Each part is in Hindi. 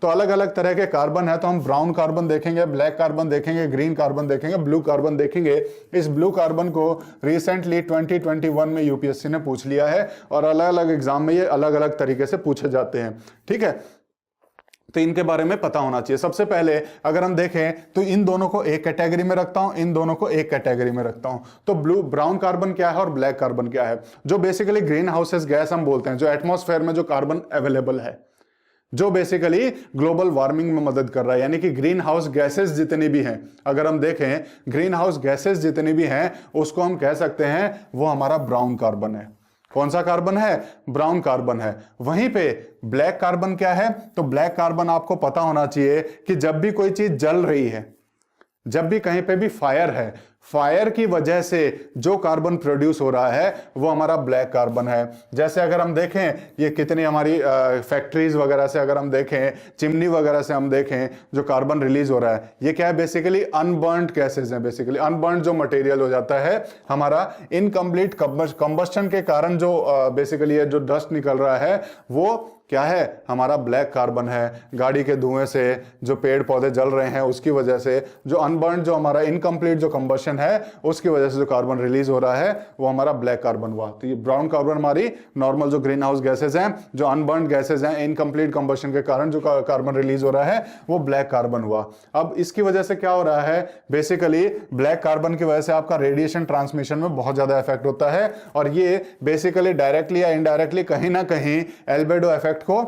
तो अलग अलग तरह के कार्बन है, तो हम ब्राउन कार्बन देखेंगे, ब्लैक कार्बन देखेंगे, ग्रीन कार्बन देखेंगे, ब्लू कार्बन देखेंगे। इस ब्लू कार्बन को रिसेंटली 2021 में यूपीएससी ने पूछ लिया है और अलग अलग एग्जाम में ये अलग अलग तरीके से पूछे जाते हैं। ठीक है, तो इनके बारे में पता होना चाहिए। सबसे पहले अगर हम देखें तो इन दोनों को एक कैटेगरी में रखता हूं, इन दोनों को एक कैटेगरी में रखता हूं। तो ब्राउन कार्बन क्या है और ब्लैक कार्बन क्या है? जो बेसिकली ग्रीन हाउसेस गैस हम बोलते हैं, जो एटमॉस्फेयर में जो कार्बन अवेलेबल है, जो बेसिकली ग्लोबल वार्मिंग में मदद कर रहा है, यानी कि ग्रीन हाउस गैसेस जितनी भी हैं, अगर हम देखें ग्रीन हाउस गैसेस जितनी भी हैं उसको हम कह सकते हैं वो हमारा ब्राउन कार्बन है। कौन सा कार्बन है? ब्राउन कार्बन है। वहीं पे ब्लैक कार्बन क्या है? तो ब्लैक कार्बन आपको पता होना चाहिए कि जब भी कोई चीज जल रही है, जब भी कहीं पे भी फायर है, फायर की वजह से जो कार्बन प्रोड्यूस हो रहा है वो हमारा ब्लैक कार्बन है। जैसे अगर हम देखें ये कितनी हमारी फैक्ट्रीज वगैरह से अगर हम देखें, चिमनी वगैरह से हम देखें, जो कार्बन रिलीज हो रहा है ये क्या है? बेसिकली अनबर्न्ड गैसेज हैं। बेसिकली अनबर्न्ड जो मटेरियल हो जाता है हमारा इनकम्प्लीट कंबस्टन के कारण जो बेसिकली ये जो डस्ट निकल रहा है वो क्या है? हमारा ब्लैक कार्बन है। गाड़ी के धुएं से, जो पेड़ पौधे जल रहे हैं उसकी वजह से, जो अनबर्न्ड जो हमारा इनकम्प्लीट जो कंबशन है उसकी वजह से जो कार्बन रिलीज हो रहा है वो हमारा ब्लैक कार्बन हुआ। तो ये ब्राउन कार्बन हमारी नॉर्मल जो ग्रीन हाउस गैसेज हैं, जो अनबर्न्ड गैसेज हैं, इनकम्प्लीट कंबशन के कारण जो कार्बन रिलीज हो रहा है वो ब्लैक कार्बन हुआ। अब इसकी वजह से क्या हो रहा है? बेसिकली ब्लैक कार्बन की वजह से आपका रेडिएशन ट्रांसमिशन में बहुत ज्यादा इफेक्ट होता है और ये बेसिकली डायरेक्टली या इनडायरेक्टली कहीं ना कहीं एल्बेडो इफेक्ट को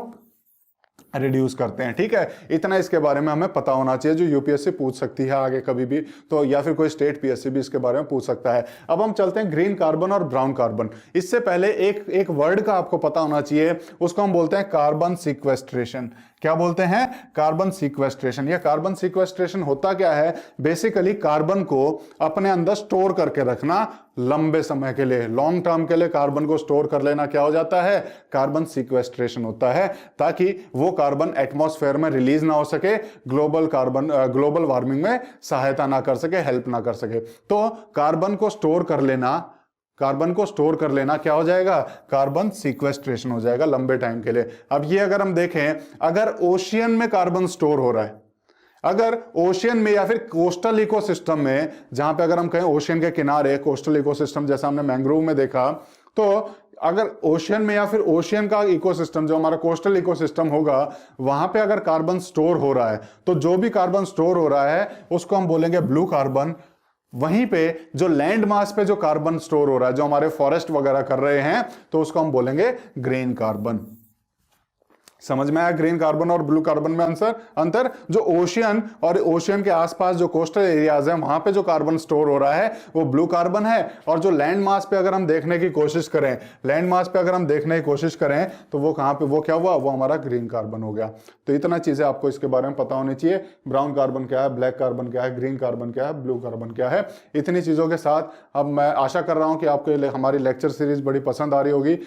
रिड्यूस करते हैं। ठीक है, इतना इसके बारे में हमें पता होना चाहिए, जो यूपीएससी पूछ सकती है आगे कभी भी, तो या फिर कोई स्टेट पीएससी भी इसके बारे में पूछ सकता है। अब हम चलते हैं ग्रीन कार्बन और ब्राउन कार्बन। इससे पहले एक वर्ड का आपको पता होना चाहिए, उसको हम बोलते हैं कार्बन सीक्वेस्ट्रेशन। क्या बोलते हैं? Carbon sequestration. यह कार्बन सीक्वेस्ट्रेशन होता क्या है? बेसिकली कार्बन को अपने अंदर स्टोर करके रखना लंबे समय के लिए, लॉन्ग टर्म के लिए कार्बन को स्टोर कर लेना क्या हो जाता है? कार्बन सीक्वेस्ट्रेशन होता है, ताकि वो कार्बन एटमॉस्फेयर में रिलीज ना हो सके, ग्लोबल वार्मिंग में सहायता ना कर सके, हेल्प ना कर सके। तो कार्बन को स्टोर कर लेना क्या हो जाएगा? कार्बन सीक्वेस्ट्रेशन हो जाएगा लंबे टाइम के लिए। अब ये अगर हम देखें, अगर ओशियन में कार्बन स्टोर हो रहा है, अगर ओशियन में या फिर कोस्टल इकोसिस्टम में, जहां पे अगर हम कहें ओशियन के किनारे कोस्टल इकोसिस्टम, जैसा हमने मैंग्रोव में देखा, तो अगर ओशियन में या फिर ओशियन का इकोसिस्टम जो हमारा कोस्टल इकोसिस्टम होगा वहां पे अगर कार्बन स्टोर हो रहा है, तो जो भी कार्बन स्टोर हो रहा है उसको हम बोलेंगे ब्लू कार्बन। वहीं पे जो लैंड मास पे जो कार्बन स्टोर हो रहा है, जो हमारे फॉरेस्ट वगैरह कर रहे हैं, तो उसको हम बोलेंगे ग्रीन कार्बन। समझ में आया ग्रीन कार्बन और ब्लू कार्बन में अंतर? जो ओशियन और ओशियन के आसपास जो कोस्टल एरियाज हैं वहां पे जो कार्बन स्टोर हो रहा है वो ब्लू कार्बन है, और जो लैंड मास पे अगर हम देखने की कोशिश करें, तो वो कहां पे, वो क्या हुआ? वो हमारा ग्रीन कार्बन हो गया। तो इतना चीजें आपको इसके बारे में पता होनी चाहिए। ब्राउन कार्बन क्या है, ब्लैक कार्बन क्या है, ग्रीन कार्बन क्या है, ब्लू कार्बन क्या है। इतनी चीजों के साथ अब मैं आशा कर रहा हूं कि आपको हमारी लेक्चर सीरीज बड़ी पसंद आ रही होगी।